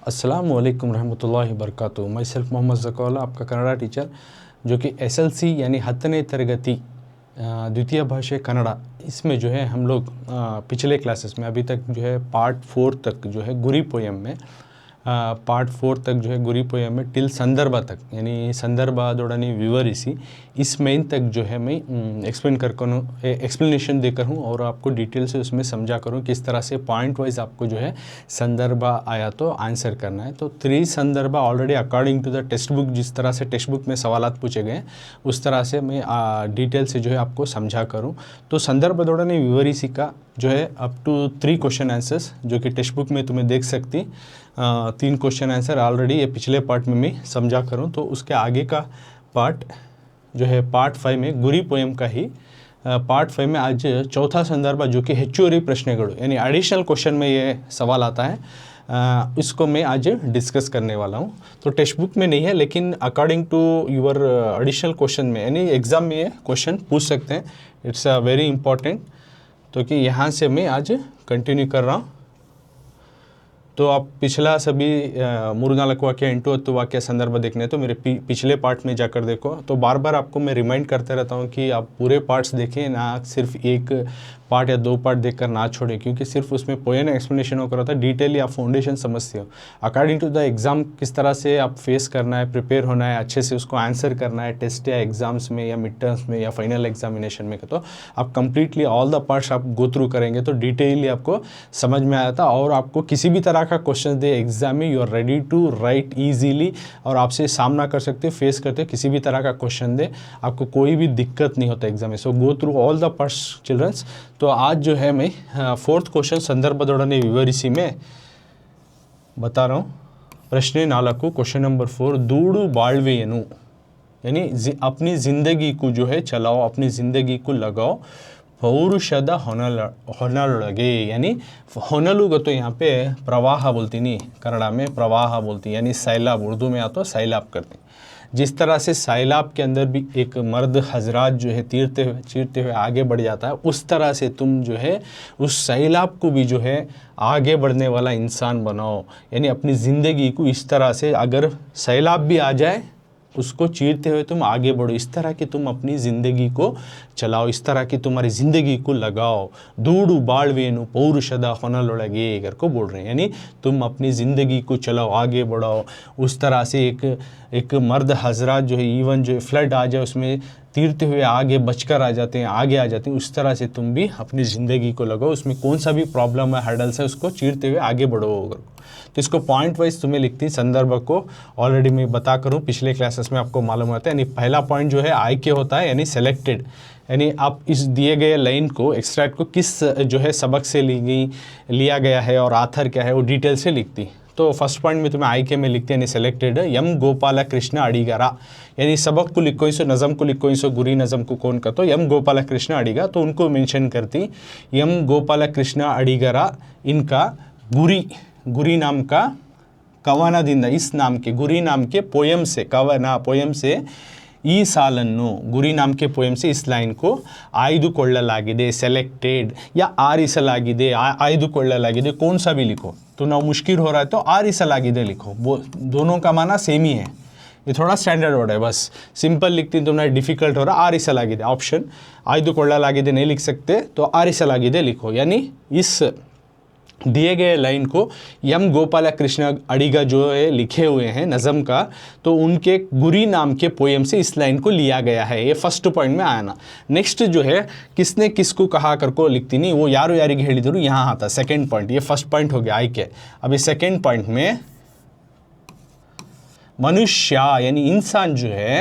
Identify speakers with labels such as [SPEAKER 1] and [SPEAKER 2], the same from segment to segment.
[SPEAKER 1] अस्सलाम वालेकुम रहमतुल्लाहि वबरकातुहू। मैं सेल्फ मोहम्मद ज़कौला, आपका कन्नड़ा टीचर, जो कि SLC यानी 10ನೇ ತರಗತಿ द्वितीय भाषा कन्नड़ा, इसमें जो है हम लोग पिछले क्लासेस में अभी तक जो है पार्ट 4 तक जो है गुरी पोयम में पार्ट 4 तक जो है गुरी पोयम में टिल संदर्भ तक यानी संदर्भादोड़नी विवरिसी इस मेन तक जो है मैं एक्सप्लेनेशन देकर हूँ और आपको डिटेल से उसमें समझा करूँ किस तरह से पॉइंट वाइज आपको जो है संदर्भ आया तो आंसर करना है। तो 3 संदर्भ already according to the text book, जिस तरह से टेक्स्ट बुक में सवालात पूछे गए उस तरह से मैं डिटेल से जो है आपको समझा करूँ। तो संदर्भादोड़नी विवरिसी का जो है अप टू 3 क्वेश्चन आंसर्स जो कि टेक्स्ट बुक में तुम्हें देख सकती 3 क्वेश्चन आंसर ऑलरेडी ये पिछले पार्ट में मैं समझा करूँ। तो उसके आगे का पार्ट जो है पार्ट 5 में गुरी पोयम का ही पार्ट 5 में आज चौथा संदर्भ जो कि ಹೆಚ್ಚುವರಿ प्रश्नಗಳು यानी एडिशनल क्वेश्चन में ये सवाल आता है, इसको मैं आज डिस्कस करने वाला हूँ। तो टेक्स्ट बुक में नहीं है लेकिन according to your additional question में यानी एग्ज़ाम में ये क्वेश्चन पूछ सकते हैं। इट्स अ वेरी इंपॉर्टेंट, तो कि यहाँ से मैं आज कंटिन्यू कर रहा हूँ। तो आप पिछला सभी 3-4 वाक्य 8-10 वाक्य संदर्भ देखने हैं तो मेरे पिछले पार्ट में जाकर देखो। तो बार बार आपको मैं रिमाइंड करते रहता हूँ कि आप पूरे पार्ट्स देखें, ना सिर्फ एक पार्ट या 2 पार्ट देखकर ना छोड़ें, क्योंकि सिर्फ उसमें पोएम एक्सप्लेनेशन होकर होता है, डिटेल या फाउंडेशन समझते हो। अकॉर्डिंग टू द एग्ज़ाम किस तरह से आप फेस करना है, प्रिपेयर होना है, अच्छे से उसको आंसर करना है टेस्ट या एग्ज़ाम्स में या मिड टर्म्स में या फाइनल एग्जामिनेशन में, तो आप कंप्लीटली ऑल द पार्ट्स आप गो थ्रू करेंगे तो डिटेयली आपको समझ में आया था। और आपको किसी भी तरह का क्वेश्चन दे एग्जाम में, you are ready to write easily और आपसे सामना कर सकते हो, फेस करते हो। किसी भी तरह का क्वेश्चन दे आपको कोई भी दिक्कत नहीं होता एग्जाम में। So go through all the parts childrens. तो आज जो है मैं 4th क्वेश्चन संदर्भदोड़ने विवरिसी में बता रहा हूँ। प्रश्न 4 क्वेश्चन नंबर 4, दूड़ू बाळ्वेयनु यानी अपनी ज़िंदगी को जो है चलाओ, अपनी ज़िंदगी को लगाओ पौरुषद ಹೊನಲೊಳಗೆ यानी ಹೊನಲು तो यहाँ पे प्रवाह बोलती नहीं, कन्नड़ा में प्रवाह बोलती यानी सैलाब, उर्दू में आता सैलाब करते। जिस तरह से सैलाब के अंदर भी एक मर्द हजरात जो है चीरते हुए आगे बढ़ जाता है, उस तरह से तुम जो है उस सैलाब को भी जो है आगे बढ़ने वाला इंसान बनाओ। यानी अपनी ज़िंदगी को इस तरह से, अगर सैलाब भी आ जाए उसको चीरते हुए तुम आगे बढ़ो, इस तरह की तुम अपनी ज़िंदगी को चलाओ, इस तरह की तुम्हारी ज़िंदगी को लगाओ। दूड़ू बाळ्वेनु पौरुषद ಹೊನಲೊಳಗೆ घर को बोल रहे हैं, यानी तुम अपनी ज़िंदगी को चलाओ, आगे बढ़ाओ। उस तरह से एक मर्द हजरात जो है, इवन जो फ्लड आ जाए उसमें तीरते हुए आगे बचकर आ जाते हैं, आगे आ जाते हैं, उस तरह से तुम भी अपनी ज़िंदगी को लगाओ। उसमें कौन सा भी प्रॉब्लम है, हर्डल्स है, उसको चीरते हुए आगे बढ़ो। तो इसको पॉइंट वाइज तुम्हें लिखती संदर्भ को ऑलरेडी मैं बता करूँ, पिछले क्लासेस में आपको मालूम होता है। यानी पहला पॉइंट जो है आइक्य होता है, यानी सेलेक्टेड, यानी आप इस दिए गए लाइन को एक्सट्रैक्ट को किस जो है सबक से लिया गया है और आथर क्या है वो डिटेल से लिखती। तो फर्स्ट पॉइंट में तुम्हें आइक्य में लिखते यानी सेलेक्टेड एम गोपाल कृष्ण अडिगारा, यानी सबक को लिखो इसो, नज़म को लिखो इसो, गुरी नज़म को कौन का, तो एम गोपाल कृष्ण अडिगा, तो उनको मेंशन करती। एम गोपाल कृष्ण अडिगारा इनका गुरी नाम का कवनदिंद, इस नाम के गुरी नाम के पोयम से, पोयम से ಈ ಸಾಲನ್ನು ಗುರಿ नाम के पोयम से इस लाइन को ಆಯ್ದುಕೊಳ್ಳಲಾಗಿದೆ, सेलेक्टेड या ಆರಿಸಲಾಗಿದೆ, ಆಯ್ದುಕೊಳ್ಳಲಾಗಿದೆ, कौन सा भी लिखो। तो ना मुश्किल हो रहा है तो ಆರಿಸಲಾಗಿದೆ लिखो, वो दोनों का माना सेम ही है। ये थोड़ा स्टैंडर्ड वर्ड है, बस सिंपल लिखती तो ना डिफिकल्ट हो रहा। ಆರಿಸಲಾಗಿದೆ ऑप्शन, ಆಯ್ದುಕೊಳ್ಳಲಾಗಿದೆ नहीं लिख सकते तो ಆರಿಸಲಾಗಿದೆ लिखो। यानी इस दिए गए लाइन को एम गोपाल कृष्ण अडिगा जो है लिखे हुए हैं नज़म का, तो उनके गुरी नाम के पोयम से इस लाइन को लिया गया है। ये फर्स्ट पॉइंट में आया ना। नेक्स्ट जो है किसने किसको कहा कर को लिखती नहीं, वो यारो यारिगे ಹೇಳಿದರು, यहाँ आता सेकेंड पॉइंट। ये फर्स्ट पॉइंट हो गया आइके। अभी सेकेंड पॉइंट में मनुष्य यानी इंसान जो है,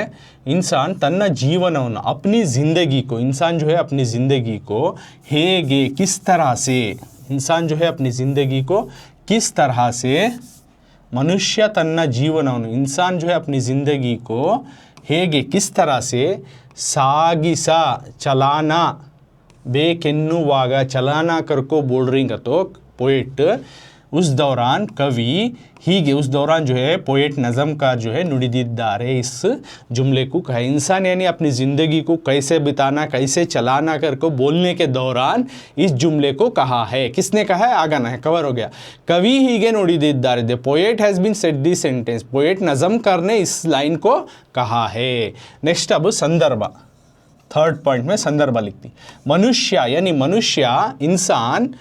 [SPEAKER 1] इंसान तन्ना जीवनವನ್ನು अपनी ज़िंदगी को, इंसान जो है अपनी ज़िंदगी को ಹೇಗೆ किस तरह से, इंसान जो है अपनी ज़िंदगी को किस तरह से, मनुष्य तन्ना जीवनವನ್ನು, इंसान जो है अपनी ज़िंदगी को ಹೇಗೆ किस तरह से ಸಾಗಿಸ चलाना बेकेन्नुवागा, चलाना कर को बोल रही तो पोइट उस दौरान कवि ಹೀಗೆ उस दौरान जो है पोएट नज़मकार जो है ನುಡಿದಿದ್ದಾರೆ इस जुमले को कहा। इंसान यानी अपनी ज़िंदगी को कैसे बिताना कैसे चलाना कर को बोलने के दौरान इस जुमले को कहा है। किसने कहा है, आगाना है, कवर हो गया। कवि ಹೀಗೆ ನುಡಿದಿದ್ದಾರೆ, the poet has been said this sentence, poet नज़मकार ने इस लाइन को कहा है। नेक्स्ट अब संदर्भ, थर्ड पॉइंट में संदर्भ लिखती। मनुष्य यानी मनुष्य, इंसान,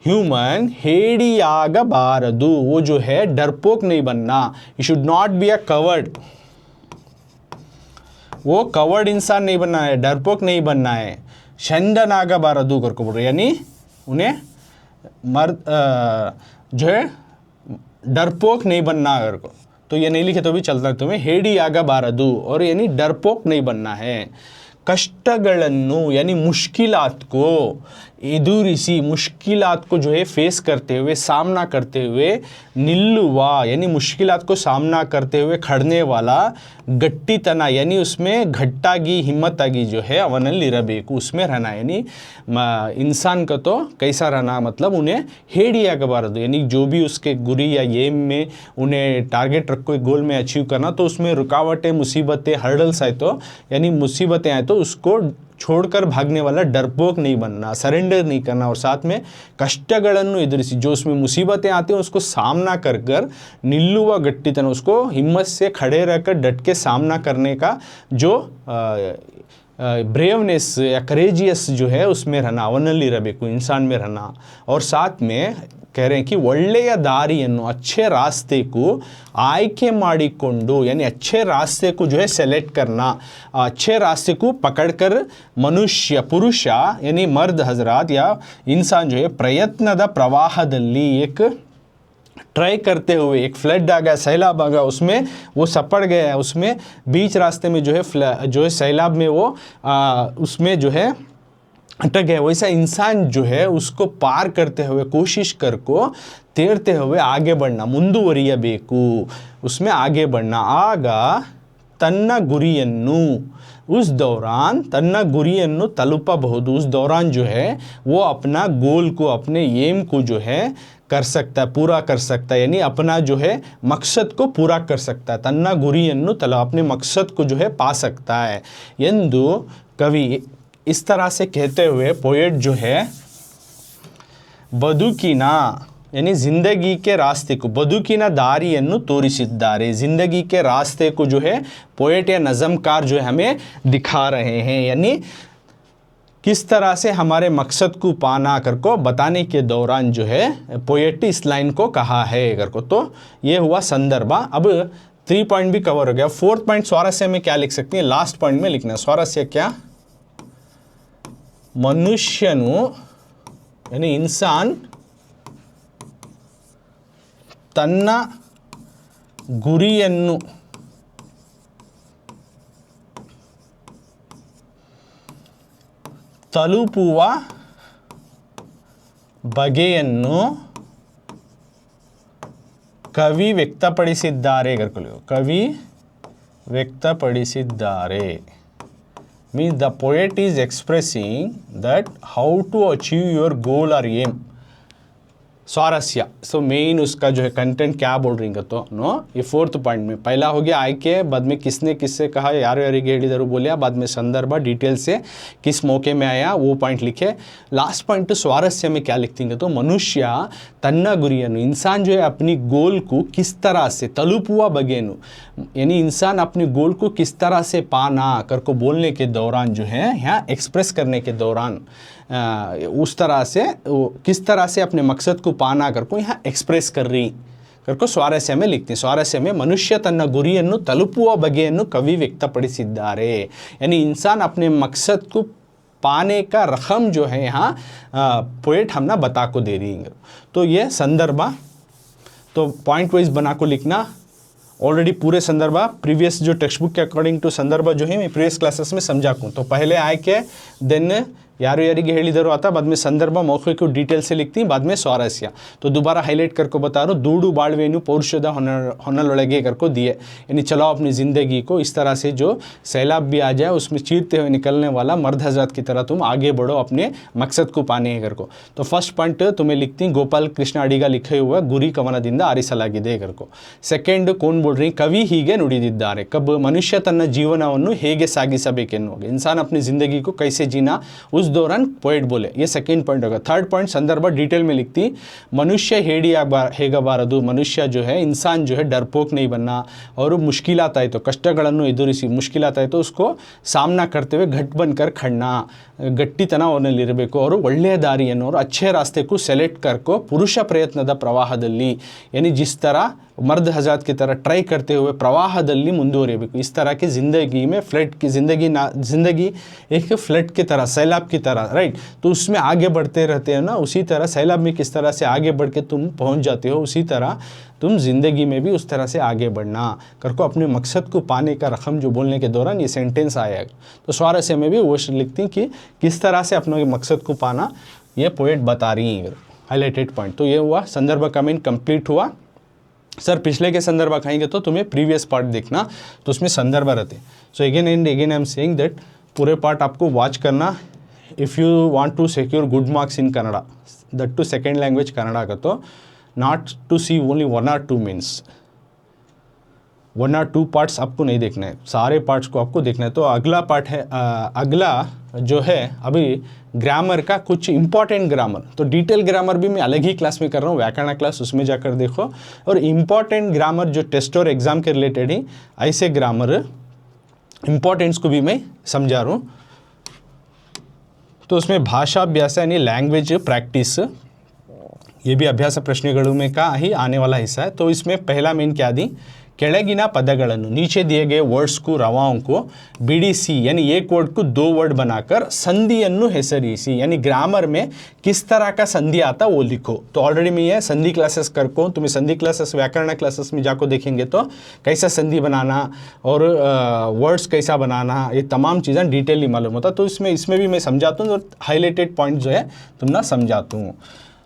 [SPEAKER 1] ह्यूमन हेडियागबारदु, वो जो है डरपोक नहीं बनना, you should not be a covered, वो कवर्ड इंसान नहीं बनना है, डरपोक नहीं बनना है। शंडनागबारदु करके बोल रहे, यानी उन्हें मर्द जो है डरपोक नहीं बनना कर को, तो ये नहीं लिखे तो भी चलता तुम्हें, हेडियागबारदु, और यानी डरपोक नहीं बनना है। कष्टगळन्नु यानी मुश्किलात को एदुरिसी, मुश्किलात को जो है फेस करते हुए, सामना करते हुए, निल्लुवा यानी मुश्किलात को सामना करते हुए खड़ने वाला, गट्टीतना यानी उसमें घट्टागी हिम्मतागी जो है अवनल्लिरबेकु, उसमें रहना, यानी इंसान का तो कैसा रहना, मतलब उन्हें हेडियागबारदु यानी जो भी उसके गुरी या एम में उन्हें टारगेट रखो गोल में अचीव करना, तो उसमें रुकावटें, मुसीबतें, हर्डल्स आए तो यानी मुसीबतें आए तो उसको छोड़कर भागने वाला, डरपोक नहीं बनना, सरेंडर नहीं करना, और साथ में कष्टगळन्नु एदुरिसी, जो उसमें मुसीबतें आती हैं उसको सामना कर कर, निल्लुवा गट्टीतन, उसको हिम्मत से खड़े रहकर डट के सामना करने का जो ब्रेवनेस या करेजियस जो है उसमें रहना, अवनल्लिरबेकु इंसान में रहना। और साथ में कह रहे हैं कि ಒಳ್ಳೆಯ ದಾರಿಯನ್ನು, अच्छे रास्ते को आयके ಮಾಡಿಕೊಂಡು, यानी अच्छे रास्ते को जो है सेलेक्ट करना, अच्छे रास्ते को पकड़कर मनुष्य, पुरुष यानी मर्द हजरात या इंसान जो है प्रयत्नದ ಪ್ರವಾಹದಲ್ಲಿ एक ट्राई करते हुए, एक फ्लड आ गया, सैलाब आ गया, उसमें वो सपड़ गया, उसमें बीच रास्ते में जो है सैलाब में वो उसमें जो है अटक गया, वैसा इंसान जो है उसको पार करते हुए कोशिश कर को तैरते हुए आगे बढ़ना, ಮುಂದುವರಿಯಬೇಕು, उसमें आगे बढ़ना। आग तन्न गुरियन्नु, उस दौरान तन्न गुरियन्नु तलुपಬಹುದು, उस दौरान जो है वो अपना गोल को, अपने एम को जो है कर सकता है, पूरा कर सकता है, यानी अपना जो है मकसद को पूरा कर सकता है। तन्न गुरियन्नु तल, अपने मकसद को जो है पा सकता है। ಎಂದು कवि इस तरह से कहते हुए पोएट जो है ಬದುಕಿನ यानी ज़िंदगी के रास्ते को, ಬದುಕಿನ ದಾರಿಯನ್ನು ತೋರಿಸಿದ್ದಾರೆ, ज़िंदगी के रास्ते को जो है पोएट या नज़मकार जो है हमें दिखा रहे हैं, यानी किस तरह से हमारे मकसद को पाना कर को बताने के दौरान जो है पोएट इस लाइन को कहा है कर को। तो ये हुआ संदर्भ। अब 3 पॉइंट भी कवर हो गया। 4th पॉइंट स्वारस्य में क्या लिख सकते हैं, लास्ट पॉइंट में लिखना है। स्वारस्य क्या, मनुष्यनु यानी इंसान ತನ್ನ ಗುರಿಯನ್ನು ತಲುಪುವ ಬಗೆಯನ್ನು ಕವಿ ವ್ಯಕ್ತಪಡಿಸಿದ್ದಾರೆ, ಕವಿ ವ್ಯಕ್ತಪಡಿಸಿದ್ದಾರೆ means the poet is expressing that how to achieve your goal or aim। स्वारस्य, सो मेन उसका जो है कंटेंट क्या बोल रही है, तो नो ये 4th पॉइंट में पहला हो गया आयके, बाद में किसने किससे कहा, यारो यारिगे ಹೇಳಿದರು बोलिया, बाद में संदर्भ डिटेल से किस मौके में आया वो पॉइंट लिखे। लास्ट पॉइंट स्वारस्य में क्या लिखती हैं, तो मनुष्य तन्ना गुरियनु, इंसान जो है अपनी गोल को किस तरह से, तलुपुआ बगेनु यानी इंसान अपने गोल को किस तरह से पाना कर को बोलने के दौरान जो है यहाँ एक्सप्रेस करने के दौरान उस तरह से किस तरह से अपने मकसद को पाना कर को यहाँ एक्सप्रेस कर रही कर को स्वारस्य में लिखते हैं। स्वारस्य में मनुष्य तन्न गुरियन्नु तलुपुವ ಬಗೆಯನ್ನು कवि व्यक्तಪಡಿಸಿದ್ದಾರೆ, यानी इंसान अपने मकसद को पाने का रकम जो है यहाँ पोएट हमना बता को दे रही है। तो ये संदर्भ, तो पॉइंट वाइज बना को लिखना। ऑलरेडी पूरे संदर्भ प्रीवियस जो टेक्स्ट बुक के अकॉर्डिंग टू संदर्भ जो है मैं प्रीवियस क्लासेस में समझा हूँ। तो पहले आए के देन ಯಾರು ಯಾರಿಗೆ ಹೇಳಿದರು आता बाद में संदर्भ मौखिक को डिटेल से लिखती बाद में स्वारस्य तो दोबारा हाईलाइट करको बता रहा हूँ दूडू बाड़वेनु पौरुषद होनलೊಳಗೆ करको दिए यानी चलाओ अपनी ज़िंदगी को इस तरह से जो सैलाब भी आ जाए उसमें चीरते हुए निकलने वाला मर्द हजरत की तरह तुम आगे बढ़ो अपने मकसद को पाने करको तो फर्स्ट पॉइंट तुम्हें लिखती ಗೋಪಾಲ್ ಕೃಷ್ಣ ಅಡಿಗ लिखे हुआ ಗುರಿ ಕವನದಿಂದ ಆರಿಸಲಾಗಿದೆ करको ಸೆಕೆಂಡ್ कौन बोल रही कवि ಹೀಗೆ ನುಡಿದಿದ್ದಾರೆ कब मनुष्य ತನ್ನ ಜೀವನವನ್ನು ಹೇಗೆ ಸಾಗಿಸಬೇಕೆನ್ನುವಾಗ इंसान अपनी ज़िंदगी को कैसे जीना उस दौरान पोएट बोले ये सेकेंड पॉइंट होगा थर्ड पॉइंट संदर्भ डिटेल में लिखती मनुष्य ಹೇಗಬಾರದು मनुष्य जो है इंसान जो है डरपोक नहीं बनना और मुश्किलात आए तो ಕಷ್ಟಗಳನ್ನು ಎದುರಿಸಿ मुश्किलात आए तो उसको सामना करते हुए घट बनकर खड़ना ಗಟ್ಟಿತನ ಅವನಲ್ಲಿರಬೇಕು ಅವರು ಒಳ್ಳೆಯ ದಾರಿಯನ್ನು ಅವರು अच्छे रास्ते को सेलेक्ट करको पुरुष ಪ್ರಯತ್ನದ ಪ್ರವಾಹದಲ್ಲಿ यानी जिस तरह मर्द हजरत की तरह ट्राई करते हुए प्रवाहದಲ್ಲಿ ಮುಂದುವರಿಯಬೇಕು इस तरह की ज़िंदगी में फ्लड की ज़िंदगी एक फ्लड की तरह सैलाब की तरह राइट तो उसमें आगे बढ़ते रहते हैं ना उसी तरह सैलाब में किस तरह से आगे बढ़ के तुम पहुंच जाते हो उसी तरह तुम ज़िंदगी में भी उस तरह से आगे बढ़ना करको अपने मकसद को पाने का रकम जो बोलने के दौरान ये सेंटेंस आया तो स्वारस्य में भी वो लिखती कि किस तरह से अपने मकसद को पाना ये पोएट बता रही है हाईलाइटेड पॉइंट तो ये हुआ संदर्भ का मीन कंप्लीट हुआ सर पिछले के संदर्भ खाएंगे तो तुम्हें प्रीवियस पार्ट देखना तो उसमें संदर्भ रहते so again and again I am saying that पूरे पार्ट आपको वॉच करना if you want to secure good marks in Kannada that too second language Kannada का तो not to see only 1 or 2 means 1 or 2 parts आपको नहीं देखना है सारे पार्ट्स को आपको देखना है तो अगला पार्ट है अगला जो है अभी ग्रामर का कुछ इंपॉर्टेंट ग्रामर तो डिटेल ग्रामर भी मैं अलग ही क्लास में कर रहा हूँ व्याकरण क्लास उसमें जाकर देखो और इम्पॉर्टेंट ग्रामर जो टेस्ट और एग्ज़ाम के रिलेटेड ही ऐसे ग्रामर इम्पॉर्टेंट्स को भी मैं समझा रहा हूँ तो उसमें भाषा अभ्यास यानी लैंग्वेज प्रैक्टिस ये भी अभ्यास प्रश्नों में का ही आने वाला हिस्सा है तो इसमें पहला मेन क्या दी ಕೆಳಗಿನ ಪದಗಳನ್ನು नीचे दिए गए वर्ड्स को रवाओं को बिडिसी यानी एक वर्ड को 2 वर्ड बनाकर संधिಯನ್ನು ಹೆಸರಿಸಿ यानी ग्रामर में किस तरह का संधि आता वो लिखो तो ऑलरेडी मैं ये संधि क्लासेस करको तुम्हें संधि क्लासेस व्याकरण क्लासेस में जाकर देखेंगे तो कैसा संधि बनाना और वर्ड्स कैसा बनाना ये तमाम चीज़ें डिटेली मालूम होता तो इसमें भी मैं समझाता हूँ और हाईलाइटेड पॉइंट जो है तुमने समझाता हूँ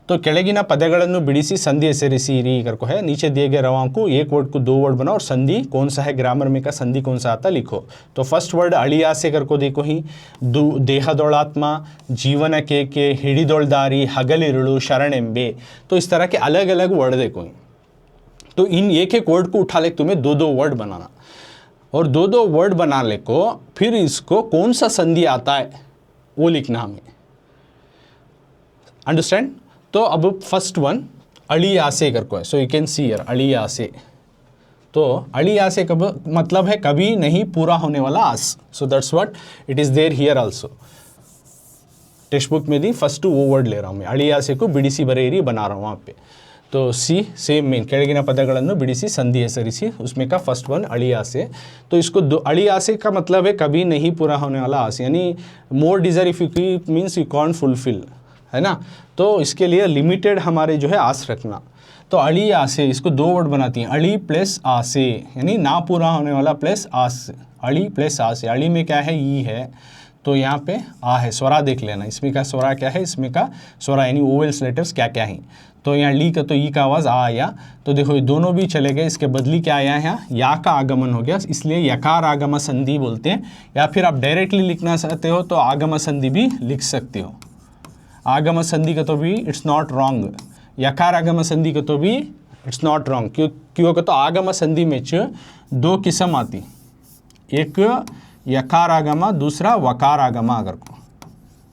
[SPEAKER 1] तो ಕೆಳಗಿನ ಪದಗಳನ್ನು ಬಿಡಿಸಿ संधि ಹೆಸರಿಸಿರಿ करको है नीचे दिए गए रवाओं को एक वर्ड को 2 वर्ड बनाओ और संधि कौन सा है ग्रामर में का संधि कौन सा आता लिखो तो फर्स्ट वर्ड अಳಿಯ से करको देखो ही ದೇಹದೊಳಾತ್ಮ ಜೀವನಕ್ಕೆ ಹಿಡಿದೊಳ್ದಾರಿ ಹಗಲಿರುಳು ಶರಣೆಂಬೆ तो इस तरह के अलग अलग वर्ड देखो तो इन एक एक वर्ड को उठा ले तुम्हें 2 वर्ड बनाना और 2 वर्ड बनाने को फिर इसको कौन सा संधि आता है वो लिखना हमें अंडरस्टैंड तो अब फर्स्ट वन अಳಿಯ से करको है so you can see here अಳಿಯ से तो अಳಿಯ से कब मतलब है कभी नहीं पूरा होने वाला आस so that's what it is there here also textbook में दी फर्स्ट वो वर्ड ले रहा हूँ मैं अಳಿಯ से को बिडिसी बरेरी बना रहा हूँ वहाँ पे तो सी सेम मेन ಕೆಳಗಿನ ಪದಗಳನ್ನು बिडिसी संधि ಹೆಸರಿಸಿ उसमें का फर्स्ट वन अಳಿಯ से तो इसको अಳಿಯ से का मतलब है कभी नहीं पूरा होने वाला आस यानी more desire if you means you can't fulfil है ना तो इसके लिए लिमिटेड हमारे जो है आस रखना तो अಳಿಯ से इसको 2 वर्ड बनाती हैं अಳಿ प्लस आ से यानी ना पूरा होने वाला प्लस आस अಳಿ प्लस आ से अಳಿ में क्या है ई है तो यहाँ पे आ है स्वरा देख लेना इसमें का स्वरा क्या है इसमें का स्वरा यानी ओवेल्स लेटर्स क्या क्या हैं तो यहाँ ली का तो ई का आवाज़ आ आया तो देखो ये दोनों भी चले गए इसके बदली क्या आया है या का आगमन हो गया इसलिए यकार आगम संधि बोलते हैं या फिर आप डायरेक्टली लिखना चाहते हो तो आगम संधि भी लिख सकते हो आगम संधि का तो भी इट्स नॉट रॉन्ग यकार आगम संधि का तो भी इट्स नॉट रॉन्ग क्यों तो आगम संधि में 2 किस्म आती एक यकार आगम दूसरा वकार आगम अगर को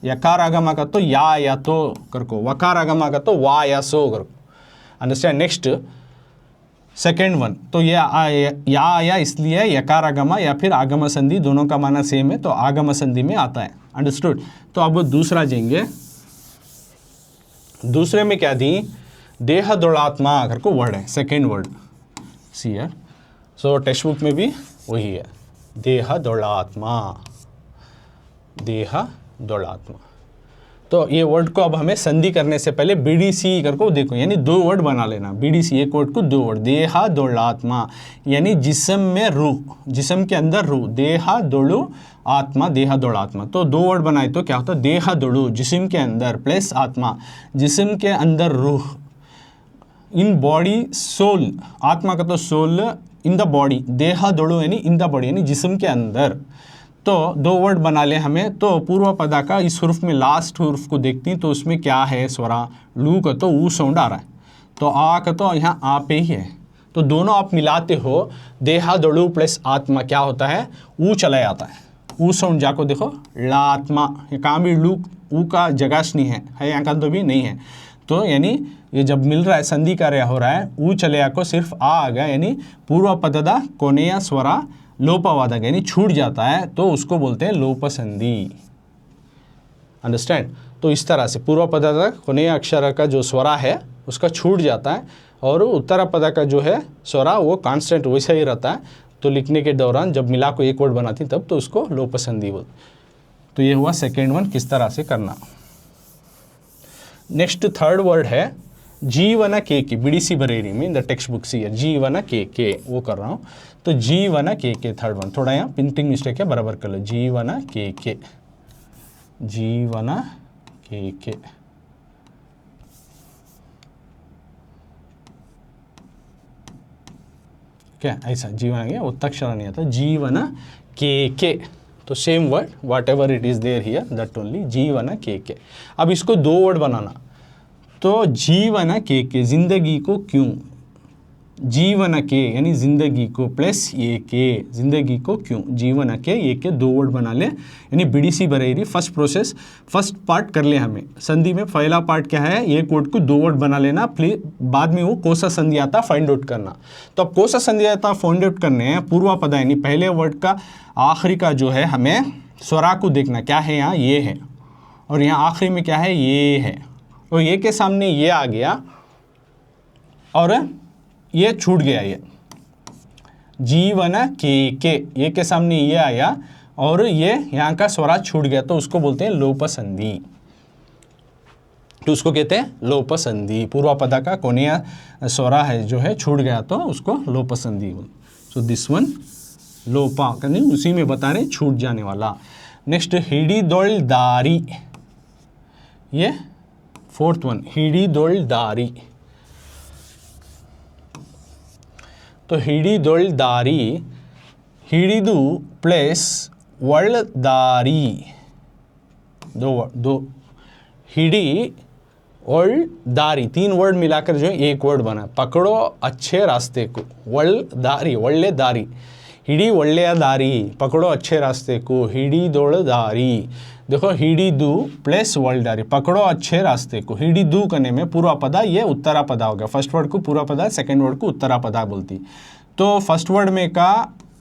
[SPEAKER 1] यकार आगम का तो या तो कर को वकार आगम का तो वा या सो कर को अंडरस्टैंड नेक्स्ट सेकेंड वन तो ये या आया इसलिए यकार आगम या फिर आगम संधि दोनों का माना सेम है तो आगम संधि में आता है अंडरस्टूड तो अब दूसरा जाएंगे दूसरे में क्या दी देहदोलात्मा अगर को वर्ड है सेकेंड वर्ड सी है सो टेक्स्ट बुक में भी वही है देहदोलात्मा देहदोलात्मा तो ये वर्ड को अब हमें संधि करने से पहले BDC करके देखो, यानी 2 वर्ड बना लेना। BDC एक वर्ड को 2 वर्ड, देहा दोलात्मा यानी जिस्म में रूह, जिस्म के अंदर रूह, देहा दोलु आत्मा, देहा दोड़ आत्मा। तो 2 वर्ड बनाए तो क्या होता है, देहा दोड़ू जिस्म के अंदर प्लस आत्मा, जिस्म के अंदर रूह, इन बॉडी सोल, आत्मा का तो सोल, इन द बॉडी, देहा दोड़ू यानी इन द बॉडी यानी जिस्म के अंदर। तो 2 वर्ड बना ले हमें। तो पूर्व पदा का इस हुर्फ में लास्ट हुर्फ को देखती हैं तो उसमें क्या है स्वरा, लू का तो ऊ साउंड आ रहा है, तो आ का तो यहाँ आ पे ही है। तो दोनों आप मिलाते हो, देहा दोड़ू प्लस आत्मा क्या होता है, ऊ चला जाता है, ऊ साउंड जाको देखो लात्मा, कहाँ भी लू ऊ का जगह नहीं है यहाँ का तो भी नहीं है। तो यानी ये जब मिल रहा है संधि कार्य हो रहा है, ऊ चले को सिर्फ आ गया, यानी पूर्व पददा कोनेया स्वरा लोपवादा यानी छूट जाता है, तो उसको बोलते हैं लोप संधि। अंडरस्टैंड। तो इस तरह से पूर्व पदा कोनेय अक्षर का जो स्वरा है उसका छूट जाता है, और उत्तर पदा का जो है स्वरा वो कांस्टेंट वैसा ही रहता है। तो लिखने के दौरान जब मिला को एक वर्ड बनाती तब तो उसको लोप संधि बोलते। तो ये हुआ सेकेंड वन किस तरह से करना। नेक्स्ट थर्ड वर्ड है जीवन के, BDC बरेरी में इन द टेक्स्ट बुक सी है जीवन के वो कर रहा हूँ। तो जीवन के थर्ड वन, थोड़ा यहाँ प्रिंटिंग मिस्टेक है, बराबर कर लो, जीवन के, जीवन के। क्या ऐसा जीवन के उत्तक्षर नहीं आता, जीवन के। तो same word whatever it is there here that only, जीवन के। अब इसको 2 वर्ड बनाना। तो जीवन के जिंदगी को क्यों, जीवन के यानी जिंदगी को प्लस ये के, जिंदगी को क्यों, जीवन के ये के 2 वर्ड बना ले, यानी BDC बरेरी। फर्स्ट प्रोसेस, फर्स्ट पार्ट कर ले हमें संधि में। पहला पार्ट क्या है, एक वर्ड को 2 वर्ड बना लेना, फिर बाद में वो कोसा संधि आता फाइंड आउट करना। तो अब कोसा संधि आता फाइंड आउट करने हैं, पूर्व पदा यानी पहले वर्ड का आखिरी का जो है हमें स्वरा को देखना, क्या है यहाँ ये है, और यहाँ आखिरी में क्या है ये है, और ये के सामने ये आ गया और ये छूट गया, ये जीवन के ये के सामने ये आया और ये यहाँ का स्वरा छूट गया, तो उसको बोलते हैं लोप संधि। तो उसको कहते हैं लोप संधि। पूर्व पदा का कोनेया स्वरा है जो है छूट गया तो उसको लोप संधि बोलते। सो दिस वन लोपा करने उसी में बता रहे छूट जाने वाला। नेक्स्ट हिडिदोल्दारी, ये 4th वन हिडिदोल्दारी। तो हिडिदोल्दारी, हिडिदु प्लस वल्दारी, दो हिडी और दारी 3 वर्ड मिलाकर जो है एक वर्ड बना, पकड़ो अच्छे रास्ते को, वल्दारी वल्ले दारी, हिडी वल्ले दारी, पकड़ो अच्छे रास्ते को, हिडिदोल्दारी। देखो हिडिदु प्लस वल्दारी, पकड़ो अच्छे रास्ते को। हिडिदु करने में पूर्व पदा ये उत्तरा पदा हो गया, फर्स्ट वर्ड को पूर्व पदा, सेकंड वर्ड को उत्तरा पदा बोलती। तो फर्स्ट वर्ड में का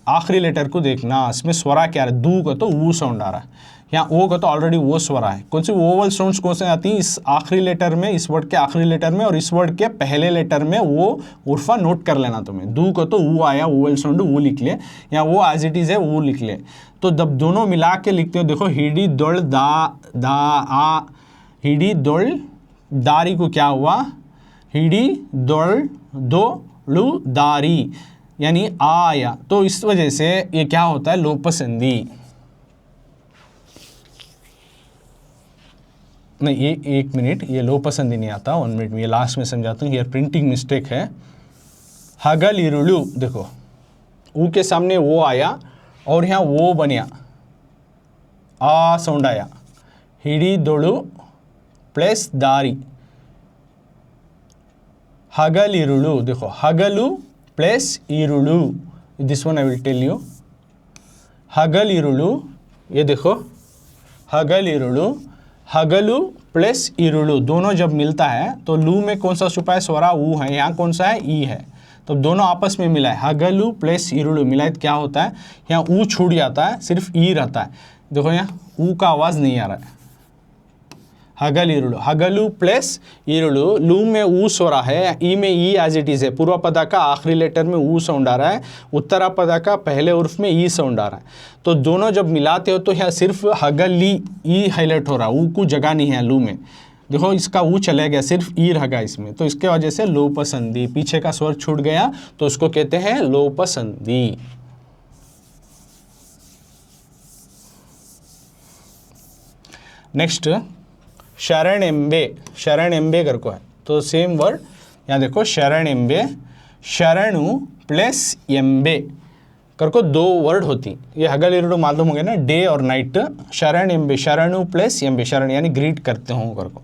[SPEAKER 1] आखिरी लेटर को देखना, इसमें स्वरा क्या है, दू का तो वो साउंड आ रहा है, यहाँ ओ का तो ऑलरेडी वो स्वरा है। कौन सी वोवल साउंड्स कौन से आती हैं इस आखिरी लेटर में, इस वर्ड के आखिरी लेटर में और इस वर्ड के पहले लेटर में, वो उर्फा नोट कर लेना तुम्हें। दू का तो वो आया, वोवल साउंड वो लिख ले, या वो एज इट इज़ है वो लिख ले। तो जब दोनों मिला के लिखते हो, देखो हिडी दोल दा आ, हिडी दोल दारी को क्या हुआ, हिडी दोल दो लू दारी, यानी आया। तो इस वजह से ये क्या होता है लोप संधि। नहीं ये 1 मिनट, ये लोप संधि नहीं आता, 1 मिनट में ये लास्ट में समझाता हूँ, ये प्रिंटिंग मिस्टेक है। हगल इरुलू, देखो ऊ के सामने वो आया और यहाँ वो बनिया, आ साउंड आया, हिडी दोड़ू प्लस दारी, हगल इरुलू, देखो हगलू प्लस इरुलू, this one I will tell you, हगल इरुलू, ये देखो हगल इरुलू, हगलू प्लस इरुलू, दोनों जब मिलता है तो लू में कौन सा छुपा है स्वरा ऊ है, यहाँ कौन सा है ई है, तो दोनों आपस में मिला है, हगलू प्लस इरुलू मिला है तो क्या होता है, यहाँ ऊ छूट जाता है, सिर्फ ई रहता है। देखो यहाँ ऊ का आवाज़ नहीं आ रहा है, हगलिरुळु, हगलु प्लस इरुळु, लू में ऊ स्वर है, ई में ई एज इट इज़ है, पूर्व पदा का आखिरी लेटर में ऊ साउंड आ रहा है, उत्तरा पदा का पहले उर्फ में ई साउंड आ रहा है। तो दोनों जब मिलाते हो तो यहाँ सिर्फ हगली ई हाईलाइट हो रहा है, ऊ को जगह नहीं है लू में, देखो इसका ऊ चला गया, सिर्फ ई रह गया इसमें, तो इसके वजह से लो पसंदी, पीछे का स्वर छूट गया तो उसको कहते हैं लो पसंदी। नेक्स्ट शरण एम्बे, शरण एम्बे कर को है, तो सेम वर्ड यहाँ देखो शरण एम्बे, शरणु प्लस एम्बे कर को दो वर्ड होती, ये हगलिरुळु मालूम हो गया ना, डे और नाइट। शरण एम्बे, शरणु प्लस एम्बे, शरण यानी ग्रीट करते हो कर को।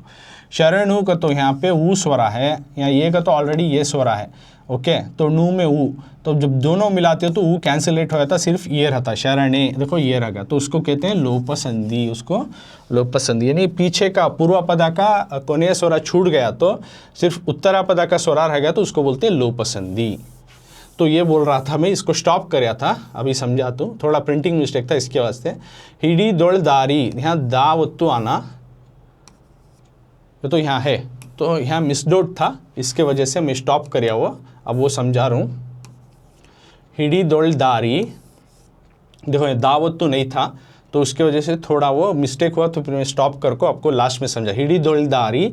[SPEAKER 1] शरणु का तो यहाँ पे ऊ स्वरा है, यहाँ ये का तो ऑलरेडी ये स्वरा है, ओके, तो नू में ऊ, तो जब दोनों मिलाते हो तो ऊ कैंसिलेट हो जाता, सिर्फ ये रहता शरणे, देखो ये रहा, तो उसको कहते हैं लो पसंदी, उसको लो पसंदी, यानी पीछे का पूर्व पदा का कोने स्वरा छूट गया तो सिर्फ उत्तरा पदा का स्वरा रह गया तो उसको बोलते हैं लो पसंदी। तो ये बोल रहा था मैं, इसको स्टॉप कर था, अभी समझा तो थोड़ा प्रिंटिंग मिस्टेक था इसके वास्ते। हिडी दोलदारी, यहाँ दा वत्तु आना तो यहाँ है, तो यहाँ मिसडोट था, इसके वजह से मैं स्टॉप कर वो, अब वो समझा रहा हूँ। हिडी दोलदारी, देखो दावत तो नहीं था तो उसके वजह से थोड़ा वो मिस्टेक हुआ, तो फिर मैं स्टॉप करके आपको लास्ट में समझा। हिडी दोलदारी,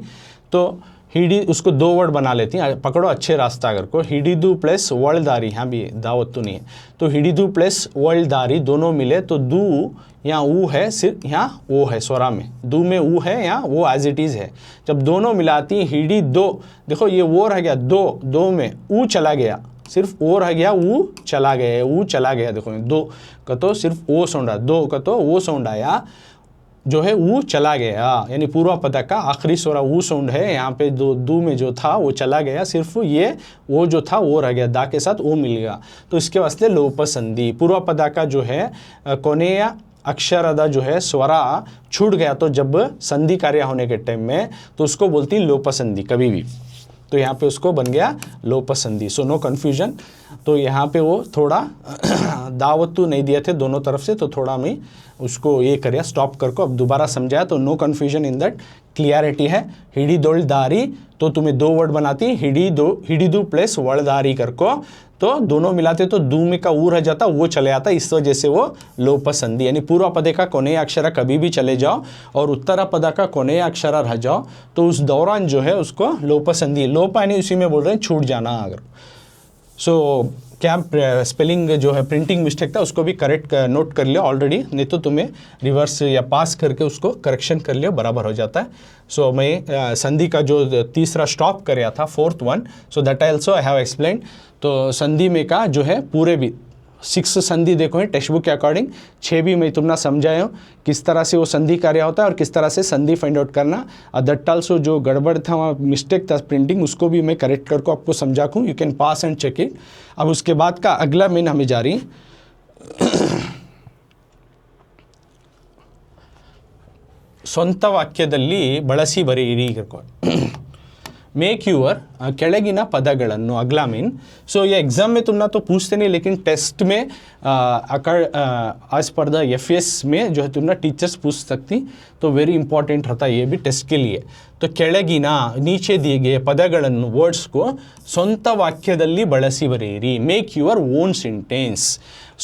[SPEAKER 1] तो हिडी उसको दो वर्ड बना लेती हैं, पकड़ो अच्छे रास्ता अगर को, हिडीदू प्लस वर्ल्डदारी, यहाँ भी दावत तो नहीं है, तो हिडीदू प्लस वर्ल्डदारी दोनों मिले तो दू, यहाँ ऊ है, सिर्फ यहाँ वो है स्वरा में, दू में ऊ है, यहाँ वो एज इट इज़ है। जब दोनों मिलाती हैं हिडी दो, देखो ये वो रह गया दो, दो में ऊ चला गया, सिर्फ ओ रह गया, ऊ चला गया, ऊ चला गया, देखो दो का तो सिर्फ ओ साउंड आया, दो का तो वो साउंड आया, जो है वो चला गया, यानी पूर्व पदा का आखिरी स्वरा वो साउंड है, यहाँ पे दो दू में जो था वो चला गया, सिर्फ ये वो जो था वो रह गया, दा के साथ वो मिल गया, तो इसके वास्ते लो पसंदी। पूर्व पदा का जो है कोने अक्षर अदा जो है स्वरा छूट गया तो जब संधि कार्य होने के टाइम में तो उसको बोलती लो पसंदी कभी भी, तो यहाँ पे उसको बन गया लो पसंदी। सो नो कन्फ्यूजन, तो यहाँ पे वो थोड़ा दावतू नहीं दिए थे दोनों तरफ से, तो थोड़ा मैं उसको ये करिया स्टॉप करको, अब दोबारा समझाया तो no confusion in that, clarity है। हिडी दोलदारी तो तुम्हें दो वर्ड बनाती, हिडीदू प्लस वर्ल्डदारी करको, तो दोनों मिलाते तो दू में का ऊ रह जाता, वो चले आता, इस वजह से वो लो पसंदी, यानी पूर्व पदे का कोने अक्षरा कभी भी चले जाओ और उत्तरा पदा का कोने अक्षरा रह जाओ तो उस दौरान जो है उसको लो पसंदी, लो पानी उसी में बोल रहे हैं छूट जाना अगर। सो क्या स्पेलिंग जो है प्रिंटिंग मिस्टेक था उसको भी करेक्ट नोट कर लियो ऑलरेडी, नहीं तो तुम्हें रिवर्स या पास करके उसको करेक्शन कर लियो, बराबर हो जाता है। सो मैं संधि का जो तीसरा स्टॉप कर था, fourth one, so that also I have explain. तो संधि में का जो है पूरे भी 6 संधि देखो है टेक्स्ट बुक के अकॉर्डिंग, 6 भी मैं तुमने समझाया हूँ किस तरह से वो संधि कार्य होता है और किस तरह से संधि फाइंड आउट करना। दैट आल्सो जो गड़बड़ था वहाँ मिस्टेक था प्रिंटिंग, उसको भी मैं करेक्ट करके आपको समझा दूँ, you can pass and check it. अब उसके बाद का अगला मेन हमें जा रही ಸ್ವಂತ ವಾಕ್ಯದಲ್ಲಿ ಬಳಸಿ ಬರೆಯಿರಿ मेक यूर ಕೆಳಗಿನ ಪದಗಳನ್ನು अगला मीन। सो ये एग्ज़ाम में तुम ना तो पूछते नहीं, लेकिन टेस्ट में आज पर द FS में जो है तुम ना टीचर्स पूछ सकती, तो वेरी इंपॉर्टेंट रहता है ये भी टेस्ट के लिए। तो ಕೆಳಗಿನ नीचे दिए गए ಪದಗಳನ್ನು वर्ड्स को ಸ್ವಂತ ವಾಕ್ಯದಲ್ಲಿ ಬಳಸಿ ಬರೆಯಿರಿ, ಮೇಕ್ ಯುವರ್ ಓನ್ ಸೆಂಟೆನ್ಸ್।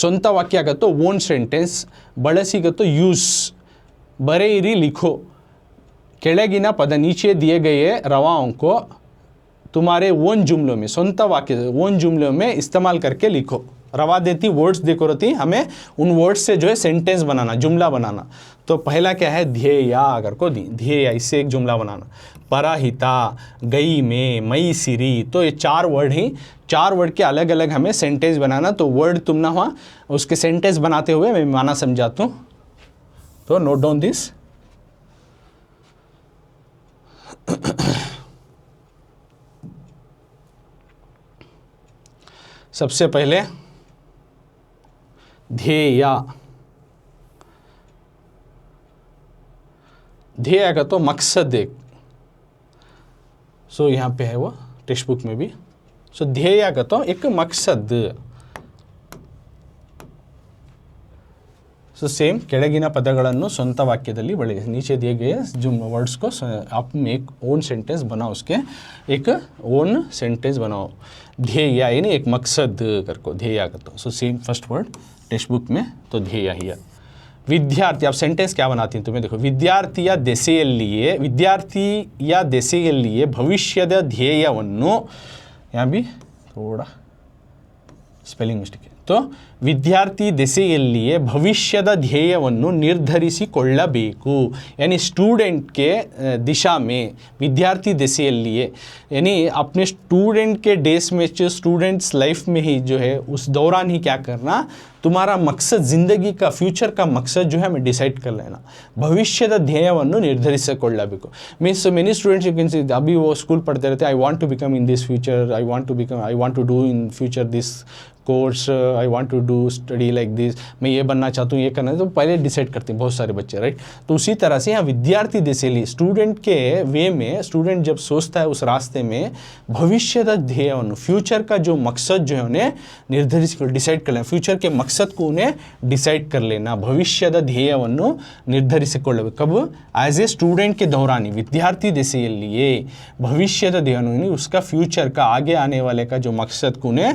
[SPEAKER 1] ಸ್ವಂತ ವಾಕ್ಯ ಆಗತ್ತೋ ಓನ್ ಸೆಂಟೆನ್ಸ್, ಬಳಸಿಗತ್ತೋ ಯೂಸ್, बरेइरी लिखो। ಕೆಳಗಿನ पद नीचे दिए गए रवाओं को तुम्हारे ओन जुमलों में, स्ವಂತ वाक्य ओन जुमलों में इस्तेमाल करके लिखो। रवा देती वर्ड्स देखो रहती, हमें उन वर्ड्स से जो है सेंटेंस बनाना, जुमला बनाना। तो पहला क्या है, ध्येय अगर को दी, ध्येय इससे एक जुमला बनाना। पराहिता, गई में, मई सिरी, तो ये 4 वर्ड ही, 4 वर्ड के अलग अलग हमें सेंटेंस बनाना। तो वर्ड तुम ना हुआ उसके सेंटेंस बनाते हुए मैं माना समझाता हूँ, तो नोट डाउन दिस। सबसे पहले ध्येय, ध्येय का तो मकसद एक, सो यहाँ पे है वो टेक्स्ट बुक में भी। सो ध्येय का तो एक मकसद, ಸೊ ಸೇಮ್ ಕೆಳಗಿನ ಪದಗಳನ್ನು ಸ್ವಂತ ವಾಕ್ಯದಲ್ಲಿ ಬಳಸಿ नीचे दिए गए जो वर्ड्स को आप एक ओन सेंटेंस बनाओ उसके एक ओन सेंटेंस बनाओ ध्येय यानी एक मकसद करको ध्येय करता so same first word text book में तो ध्येಯ ही ವಿದ್ಯಾರ್ಥಿ आप सेंटेंस क्या बनाती हैं तुम्हें देखो ವಿದ್ಯಾರ್ಥಿಯ ದೆಸೆಯಲ್ಲಿಯೇ ಭವಿಷ್ಯದ ಧ್ಯೇಯವನ್ನು यहाँ भी थोड़ा ಸ್ಪೆಲ್ಲಿಂಗ್ ಮಿಸ್ಟೇಕ್ तो ವಿದ್ಯಾರ್ಥಿ ದೆಸೆಯಲ್ಲಿಯೇ ಭವಿಷ್ಯದ ಧ್ಯೇಯವನ್ನು ನಿರ್ಧರಿಸಿಕೊಳ್ಳಬೇಕು यानी स्टूडेंट के दिशा में विद्यार्थी दशेयल्लिए यानी अपने स्टूडेंट के डेज में स्टूडेंट्स लाइफ में ही जो है उस दौरान ही क्या करना तुम्हारा मकसद ज़िंदगी का फ्यूचर का मकसद जो है हमें डिसाइड कर लेना भविष्यದ ಧ್ಯೇಯವನ್ನು ನಿರ್ಧರಿಸಿಕೊಳ್ಳಬೇಕು means many students you can see अभी वो स्कूल पढ़ते रहते I want to become in this future I want to do in future this course I want to do study like this मैं ये बनना चाहता हूँ ये करना है तो पहले डिसाइड करते हैं बहुत सारे बच्चे राइट तो उसी तरह से यहाँ विद्यार्थी दशेಯಲ್ಲಿ स्टूडेंट के वे में स्टूडेंट जब सोचता है उस रास्ते में भविष्यದ ಧ್ಯೇಯವನ್ನು फ्यूचर का जो मकसद जो है उन्हें निर्धारित डिसाइड कर लेना फ्यूचर के मकसद को उन्हें डिसाइड कर लेना भविष्यದ ಧ್ಯೇಯವನ್ನು ನಿರ್ಧರಿಸಿಕೊಳ್ಳಬೇಕು कब एज ए स्टूडेंट के दौरान ही विद्यार्थी दशೆಯಲ್ಲಿಯೇ भविष्यದ ಧ್ಯೇಯವನ್ನು उसका फ्यूचर का आगे आने वाले का जो मकसद को उन्हें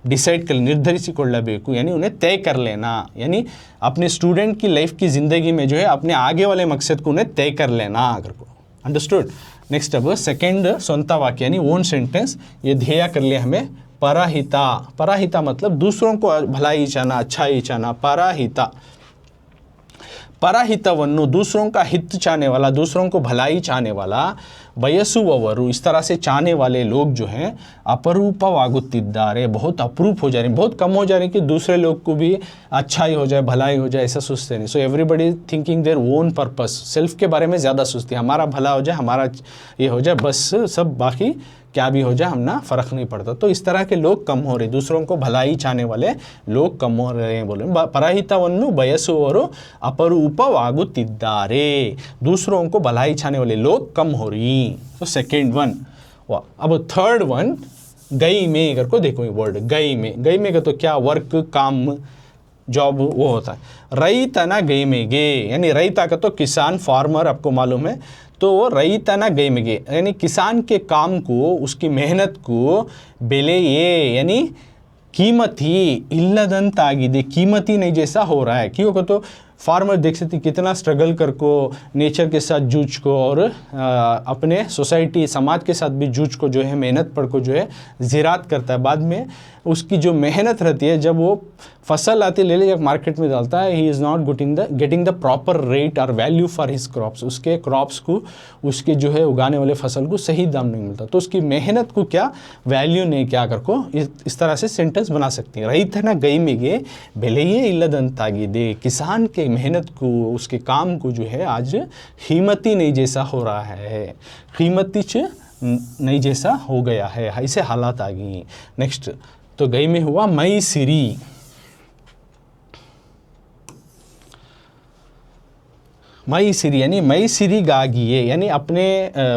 [SPEAKER 1] डिसाइड कर निर्धरिसिಕೊಳ್ಳಬೇಕು यानी उन्हें तय कर लेना यानी अपने स्टूडेंट की लाइफ की ज़िंदगी में जो है अपने आगे वाले मकसद को उन्हें तय कर लेना अगर को अंडरस्टूड नेक्स्ट अब सेकेंड स्ವಂತ वाक्य यानी ओन सेंटेंस ये ध्येय कर लिया हमें पराहिता पराहिता मतलब दूसरों को भलाई चाहना अच्छाई चाहना पराहिता पराहितವನ್ನು दूसरों का हित चाहने वाला दूसरों को भलाई चाहने वाला बयसुवವರು इस तरह से चाहने वाले लोग जो हैं अपरूपवागुತ್ತಿದ್ದಾರೆ बहुत अप्रूप हो जा रहे हैं बहुत कम हो जा रहे हैं कि दूसरे लोग को भी अच्छाई हो जाए भलाई हो जाए ऐसा सोचते नहीं so everybody thinking their own purpose self के बारे में ज़्यादा सोचते हैं हमारा भला हो जाए हमारा ये हो जाए बस सब बाकी क्या भी हो जाए हम ना फ़र्क नहीं पड़ता तो इस तरह के लोग कम हो रहे दूसरों को भलाई चाहने वाले लोग कम हो रहे हैं बोले पराहितವನ್ನು ಬಯಸುವವರು ಅಪರೂಪವಾಗುತ್ತಿದ್ದಾರೆ दूसरों को भलाई चाहने वाले लोग कम हो रही तो सेकेंड वन वाह अब थर्ड वन गई में अगर को देखो ये वर्ड गई में का तो क्या वर्क काम जॉब वो होता है रೈತನ ಗೈಮೆಗೆ यानी रೈತ का तो किसान फार्मर आपको मालूम है तो ರೈತನ ಗೈಮೆಗೆ यानी किसान के काम को उसकी मेहनत को ಬೆಲೆಯೇ यानी कीमती इल्लದಂತಾಗಿದೆ कीमती नहीं जैसा हो रहा है क्यों तो फार्मर देख सकते कितना स्ट्रगल कर को नेचर के साथ जूझ को और अपने सोसाइटी समाज के साथ भी जूझ को जो है मेहनत पढ़ को जो है ज़िरात करता है बाद में उसकी जो मेहनत रहती है जब वो फसल आती ले जब मार्केट में डालता है he is not getting the proper rate और वैल्यू फॉर हिज क्रॉप्स उसके क्रॉप्स को उसके जो है उगाने वाले फसल को सही दाम नहीं मिलता तो उसकी मेहनत को क्या वैल्यू नहीं क्या कर को इस तरह से सेंटेंस बना सकती हैं ರೈತನ ಗೈಮೆಗೆ ಬೆಲೆಯೇ ಇಲ್ಲದಂತಾಗಿದೆ किसान के मेहनत को उसके काम को जो है आज कीमती नहीं जैसा हो रहा है कीमती नहीं जैसा हो गया है ऐसे हालात आ गई नेक्स्ट तो गई में हुआ मई सिरी मई सिरी यानी मई सिरी गागिए यानी अपने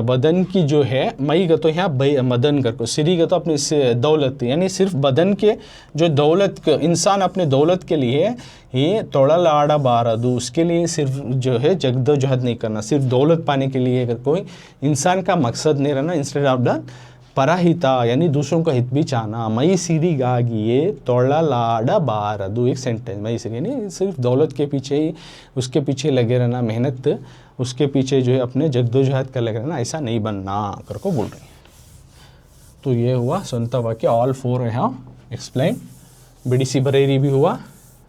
[SPEAKER 1] बदन की जो है मई का तो यहाँ मदन कर को सिरी का तो अपने दौलत यानी सिर्फ बदन के जो दौलत इंसान अपने दौलत के लिए ये ತೊಳಲಾಡಬಾರದು उसके लिए सिर्फ जो है जगदोजहद नहीं करना सिर्फ दौलत पाने के लिए अगर कोई इंसान का मकसद नहीं रहना इंस्टेड ऑफ द पराहिता यानी दूसरों का हित भी चाहना मई सिरिगागिए ತೊಳಲಾಡಬಾರದು एक सेंटेंस मई सिरी यानी सिर्फ दौलत के पीछे ही उसके पीछे लगे रहना मेहनत उसके पीछे जो है अपने जगदोजहद कर लगे रहना ऐसा नहीं बनना कर को बोल रहे हैं तो ये हुआ स्ವಂತ वाक्य ऑल फोर है एक्सप्लेन बिडिसी बरेरी भी हुआ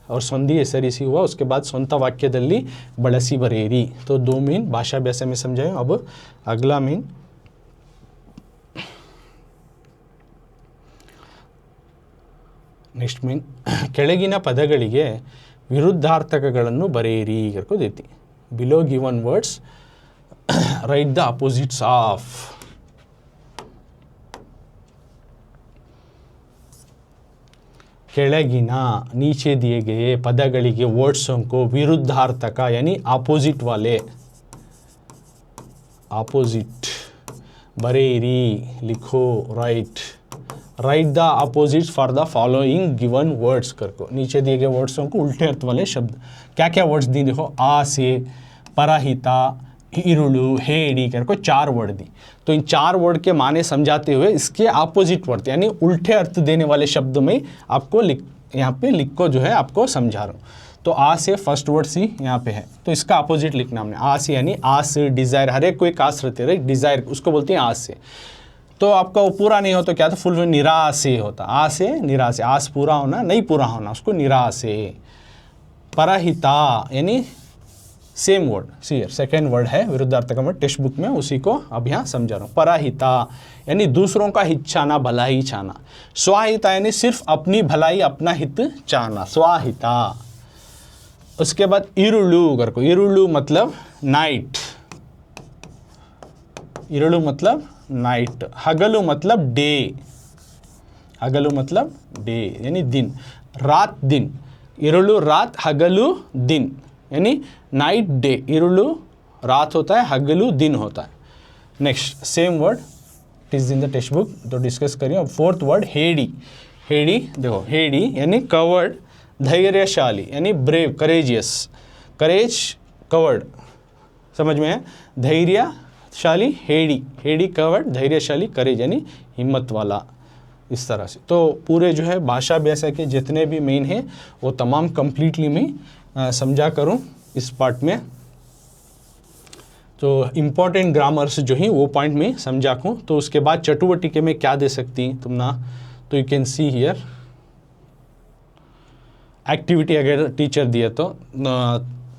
[SPEAKER 1] और संधि ಹೆಸರಿಸಿ हुआ उसके बाद ಸ್ವಂತ ವಾಕ್ಯದಲ್ಲಿ ಬಳಸಿ ಬರೆಯಿರಿ तो दो मीन भाषा अभ्यास में समझाएं अब अगला मीन नेक्स्ट मीन ಕೆಳಗಿನ ಪದಗಳಿಗೆ ವಿರುದ್ಧಾರ್ಥಕಗಳನ್ನು ಬರೆಯಿರಿ करको देती below given words right the opposites of ಕೆಳಗಿನ नीचे दिए गए पदಗಳಿಗೆ वर्ड्सों को विरुद्धार्थक यानी अपोजिट वाले अपोजिट बरेरी लिखो right right the opposites for the following given words करको, नीचे दिए गए वर्ड्सों को उल्टे अर्थ वाले शब्द, क्या क्या वर्ड्स दी देखो, आ से, पराहिता, इरुलु, हेडी करको 4 वर्ड दी। तो इन 4 वर्ड के माने समझाते हुए इसके अपोजिट वर्ड यानी उल्टे अर्थ देने वाले शब्द में आपको यहाँ पे लिख को जो है आपको समझा रहा हूँ। तो आ से फर्स्ट वर्ड सी यहाँ पे है, तो इसका अपोजिट लिखना हमने, आ से यानी आस, डिज़ायर, हर एक कोई आस रहते राइट, डिज़ायर उसको बोलते हैं आस से। तो आपका वो पूरा नहीं हो तो क्या था, फुल निराश से होता, आ से निराश, आस पूरा होना नहीं पूरा होना उसको निराश है। पराहिता यानी सेम वर्ड, सी सेकेंड वर्ड है विरुद्धार्थक वर्ड टेक्स्ट बुक में, उसी को अब यहाँ समझा रहा हूँ। पराहिता यानी दूसरों का हित चाहना, भलाई चाहना। स्वाहिता यानी सिर्फ अपनी भलाई अपना हित चाहना, स्वाहिता। उसके बाद इरुलु करको, इरुलु मतलब नाइट, इरुलु मतलब नाइट। हगलु मतलब डे, हगलु मतलब डे यानी दिन, रात दिन। इरुलु रात, हगलु दिन यानी नाइट डे। इरुलु रात होता है, हगलु दिन होता है। Next same word it is in the text book, तो डिस्कस करिए। अब फोर्थ वर्ड हेडी, हेडी देखो, हेडी यानी कवर्ड, धैर्यशाली यानी ब्रेव, करेजियस, करेज कवर्ड, समझ में है, धैर्यशाली हेडी, हेडी कवर्ड, धैर्यशाली, करेज यानी हिम्मत वाला, इस तरह से। तो पूरे जो है भाषा अभ्यास के जितने भी मेन हैं वो तमाम कंप्लीटली मैं समझा करूं इस पार्ट में। तो इम्पॉर्टेंट ग्रामर्स जो ही वो पॉइंट में समझा दूँ। तो उसके बाद चटुवटिके में क्या दे सकती हैं तुम ना, तो you can see here activity अगर टीचर दिए तो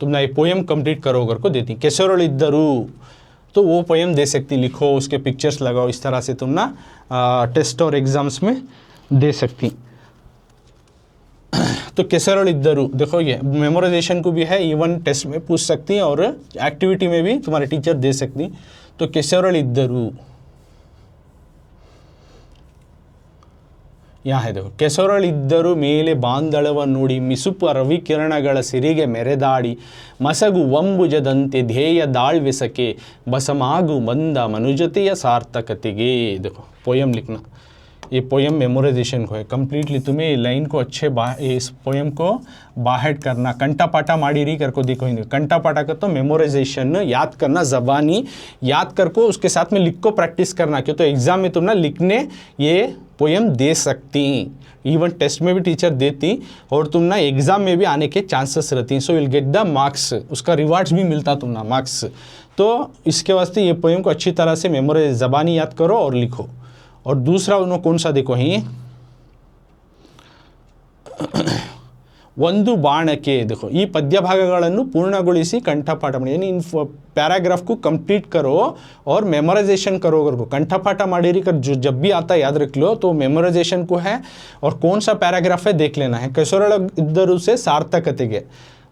[SPEAKER 1] तुम ना ये पोएम कंप्लीट करो अगर को देती, केसरोल इद्धरू, तो वो पोएम दे सकती, लिखो, उसके पिक्चर्स लगाओ, इस तरह से तुम ना टेस्ट और एग्जाम्स में दे सकती। तो केसरोल इद्धरू देखो, ये मेमोराइजेशन को भी है, इवन टेस्ट में पूछ सकती हैं और एक्टिविटी में भी तुम्हारे टीचर दे सकती। तो केसरोल इद्धरू यहाँ है देखो, केसरोल इद्धरू मेले बांदಳವ ನುಡಿ ಮಿಸುಪು ರವಿಕಿರಣಗಳ ಸಿರಿಗೆ ಮೆರೆದಾಡಿ ಮಸಗು ವಂಬುಜದಂತೆ ಧ್ಯೇಯ दाळ्वेसके बसमागु मंद मनुजतेय सार्थकतेगे। देखो पोयम लिखना, ये पोयम मेमोराइजेशन को है कंप्लीटली, तुम्हें लाइन को अच्छे इस पोयम को बाहर करना, कंटापाटा माड़ी करको देखो, कंटापाटा का तो मेमोराइजेशन याद करना, ज़बानी याद करको उसके साथ में लिख को प्रैक्टिस करना, क्यों तो एग्जाम में तुम ना लिखने ये पोयम दे सकती, इवन टेस्ट में भी टीचर देती और तुम ना एग्जाम में भी आने के चांसेस रहती हैं। सो विल गेट द मार्क्स, उसका रिवार्ड्स भी मिलता तुम ना मार्क्स। तो इसके वास्ते ये पोयम को अच्छी तरह से मेमोराइज ज़बानी याद करो और लिखो। और दूसरा उन्होंने कौन सा देखो ही, ಒಂದು ಬಾಣಕ್ಕೆ देखो, ಈ पद्य ಭಾಗಗಳನ್ನು पूर्णಗೊಳಿಸಿ कंठपाठ ಮಾಡಿ, यानी इन पैराग्राफ को कंप्लीट करो और मेमोराइजेशन करो। अगर को कंठपाठ माड़ी कर जो जब भी आता है याद रख लो, तो मेमोराइजेशन को है और कौन सा पैराग्राफ है देख लेना है। केसरोल इद्धरू से सार्थकತೆಗೆ,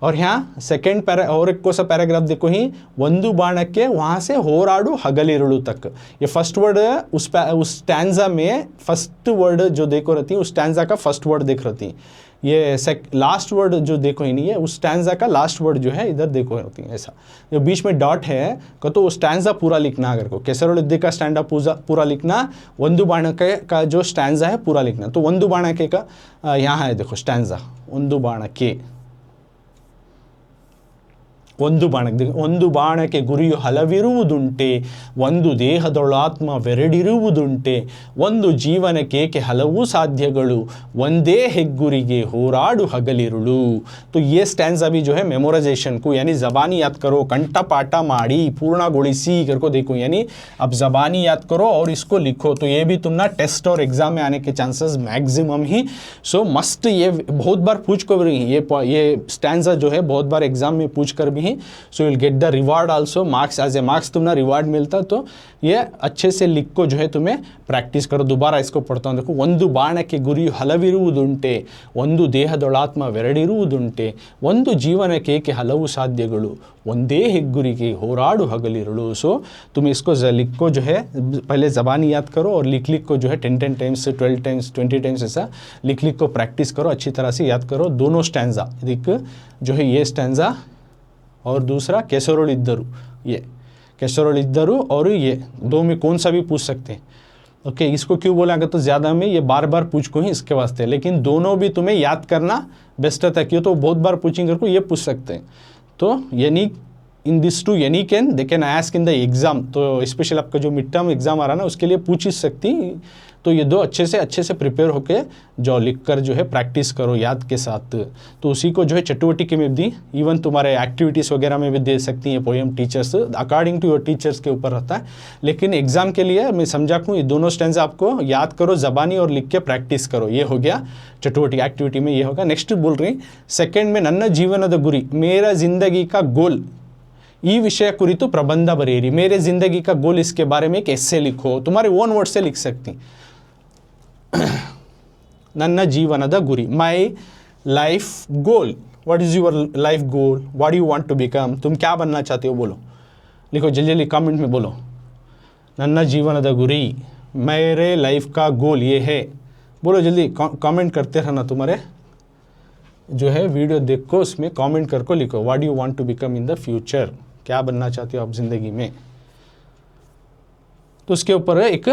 [SPEAKER 1] और यहाँ सेकेंड पैरा और एक को सा पैराग्राफ देखो ही, ಒಂದು ಬಾಣಕ್ಕೆ वहाँ से होराडू हगलिरुಳು तक। ये फर्स्ट वर्ड उस स्टैंजा में फर्स्ट वर्ड जो देखो रहती है, उस स्टैंजा का फर्स्ट वर्ड देख रहती है। ये लास्ट वर्ड जो देखो ही नहीं है, उस स्टैंजा का लास्ट वर्ड जो है इधर देखो होती है। ऐसा जो बीच में डॉट है तो वो स्टैंजा पूरा लिखना। अगर को केसरोल इद्दे का स्टैंडा पूरा लिखना, ಒಂದು ಬಾಣಕ್ಕೆ का जो स्टैंजा है पूरा लिखना। तो ಒಂದು ಬಾಣಕ್ಕೆ का यहाँ है देखो स्टैंजा, ಒಂದು ಬಾಣಕ್ಕೆ, ಒಂದು ಬಾಣಕ್ಕೆ, ಒಂದು ಬಾಣಕ್ಕೆ ಗುರಿಯು ಹಲವಿರುವುದುಂಟೆ, ಒಂದು ದೇಹದೊಳಾತ್ಮವೆರಡಿರುವುದುಂಟೆ, ಒಂದು ಜೀವನಕ್ಕೇಕೆ ಹಲವು ಸಾಧ್ಯಗಳು, ಒಂದೇ ಹೆಗ್ಗುರಿಗೆ ಹೋರಾಡು ಹಗಲಿರುಳು। तो ये स्टैंजा भी जो है मेमोराइजेशन को, यानी ज़बानी याद करो, कंठपाठा माड़ी पूर्णಗೊಳಿಸಿ करको देखो, यानी अब ज़बानी याद करो और इसको लिखो। तो ये भी तुम ना टेस्ट और एग्जाम में आने के चांसेस मैक्सिमम ही। सो मस्ट, ये बहुत बार पूछ कर भी, ये स्टैंजा जो है बहुत बार एग्जाम में पूछ कर भी, so will get the reward also, marks as a marks तुम ना रिवार्ड मिलता। तो ये अच्छे से लिख को जो है तुम्हें प्रैक्टिस करो। दोबारा इसको पढ़ता हूँ देखो, ಒಂದು ಬಾಣಕ್ಕೆ ಗುರಿಯು ಹಲವಿರುವುದುಂಟೆ, ಒಂದು ದೇಹದೊಳಾತ್ಮವೆರಡಿರುವುದುಂಟೆ, ಒಂದು ಜೀವನಕ್ಕೇಕೆ ಹಲವು ಸಾಧ್ಯಗಳು, ಒಂದೇ ಹೆಗ್ಗುರಿಗೆ ಹೋರಾಡು ಹಗಲಿರುಳು। सो तुम इसको लिख को जो है पहले ज़बानी याद करो और लिख को जो है 10 टाइम्स 12 टाइम्स 20 टाइम्स ऐसा लिख को प्रैक्टिस करो, अच्छी तरह से याद करो दोनों स्टैंजा। एक जो है ये स्टैंजा और दूसरा केसरोल इद्धरू, ये केसरोल इद्धरू और ये दो में कौन सा भी पूछ सकते हैं। ओके इसको क्यों बोला तो ज़्यादा में ये बार बार पूछ को ही इसके वास्ते, लेकिन दोनों भी तुम्हें याद करना बेस्ट रहता है, क्यों तो बहुत बार पूछेंगे को ये पूछ सकते हैं। तो यानी इन दिस टू यानी can they can ask in the exam, तो स्पेशल आपका जो मिड टर्म एग्ज़ाम आ रहा है ना उसके लिए पूछ ही सकती। तो ये दो अच्छे से प्रिपेयर होके जो लिख कर जो है प्रैक्टिस करो याद के साथ। तो उसी को जो है चटुवटिके में भी इवन तुम्हारे एक्टिविटीज़ वगैरह में भी दे सकती हैं poem teachers, according to your teachers के ऊपर रहता है। लेकिन एग्जाम के लिए मैं समझा दूँ ये दोनों स्टैंजा आपको याद करो, ज़बानी और लिख के प्रैक्टिस करो। ये हो गया चटुवटिके, एक्टिविटी में ये होगा। नेक्स्ट बोल रही सेकेंड में नन्न जीवनद गुरी, मेरा जिंदगी का गोल ಈ ವಿಷಯ ಕುರಿತು ಪ್ರಬಂಧ ಬರೆಯಿರಿ। मेरे जिंदगी का गोल इसके बारे में एक एस्से लिखो, तुम्हारे ओन वर्ड से लिख सकती। ನನ್ನ ಜೀವನದ ಗುರಿ, my life goal, what is your life goal, what you want to become, तुम क्या बनना चाहते हो बोलो, लिखो जल्दी जल्दी कमेंट में बोलो। ನನ್ನ ಜೀವನದ गुरी, मेरे लाइफ का गोल ये है, बोलो जल्दी कमेंट करते रहना। तुम्हारे जो है वीडियो देखो उसमें कमेंट करके लिखो what you want to become in the future, क्या बनना चाहते हो आप ज़िंदगी में। तो उसके ऊपर एक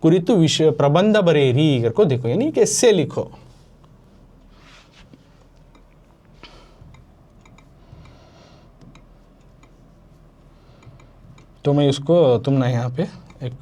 [SPEAKER 1] कुरितु विषय प्रबंध बरेरी करको देखो, यानी कैसे लिखो। तो मैं उसको तुम ना यहाँ पे एक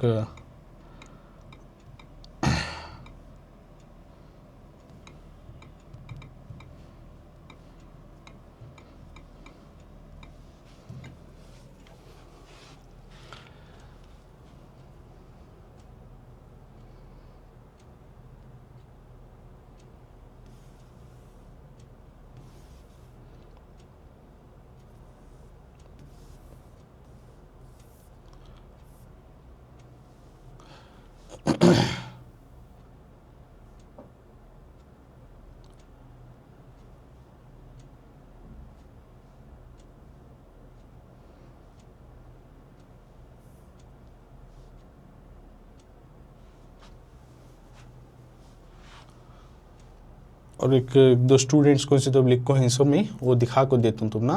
[SPEAKER 1] और एक दो स्टूडेंट्स को से तो लिखो हिंसों में वो दिखा को देता हूँ तुम ना,